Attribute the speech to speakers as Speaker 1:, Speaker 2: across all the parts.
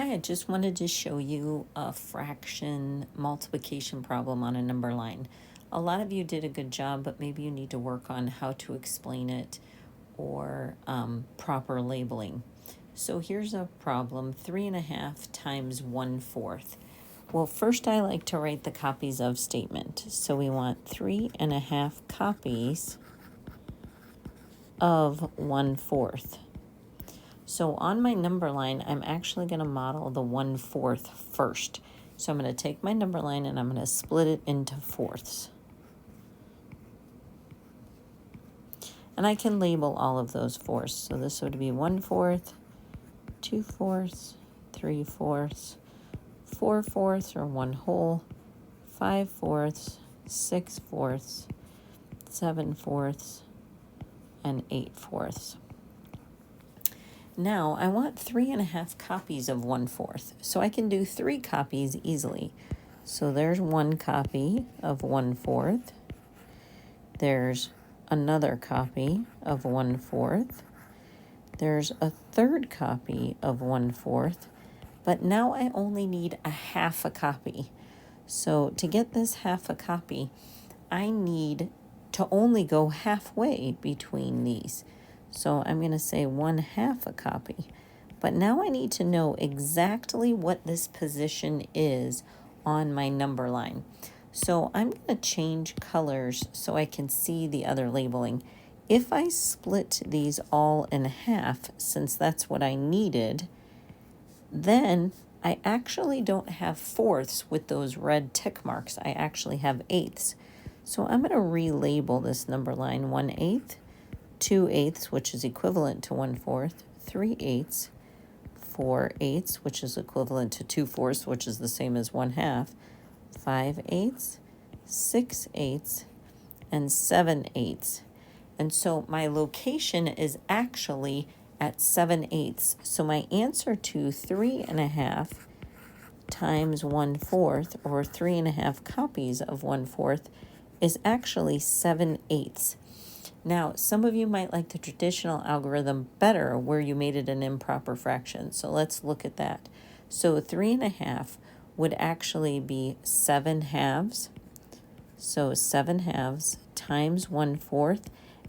Speaker 1: Hi, I just wanted to show you a fraction multiplication problem on a number line. A lot of you did a good job, but maybe you need to work on how to explain it or proper labeling. So here's a problem, 3.5 times 1/4. Well, first I like to write the copies of statement. So we want 3.5 copies of 1/4. So on my number line, I'm actually going to model the 1/4 first. So I'm going to take my number line and I'm going to split it into fourths. And I can label all of those fourths. So this would be 1/4, 2/4, 3/4, 4/4 or 1 whole, 5/4, 6/4, 7/4, and 8/4. Now I want 3.5 copies of 1/4. So I can do 3 copies easily. So there's 1 copy of 1/4. There's another copy of 1/4. There's a third copy of 1/4. But now I only need a half a copy. So to get this half a copy, I need to only go halfway between these. So I'm going to say 1/2 a copy. But now I need to know exactly what this position is on my number line. So I'm going to change colors so I can see the other labeling. If I split these all in half, since that's what I needed, then I actually don't have fourths with those red tick marks. I actually have eighths. So I'm going to relabel this number line 1/8, 2/8, which is equivalent to 1/4, 3/8, 4/8, which is equivalent to 2/4, which is the same as 1/2, 5/8, 6/8, and 7/8. And so my location is actually at 7/8. So my answer to 3.5 times 1/4, or 3.5 copies of 1/4, is actually 7/8. Now, some of you might like the traditional algorithm better where you made it an improper fraction. So let's look at that. So 3.5 would actually be 7/2. So 7/2 times 1/4.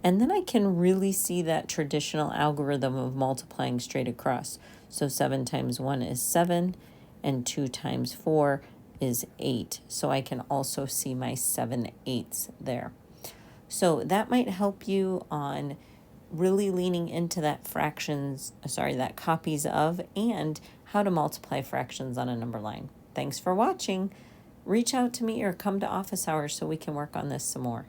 Speaker 1: And then I can really see that traditional algorithm of multiplying straight across. So 7 times 1 is 7, and 2 times 4 is 8. So I can also see my 7/8 there. So that might help you on really leaning into that that copies of, and how to multiply fractions on a number line. Thanks for watching. Reach out to me or come to office hours so we can work on this some more.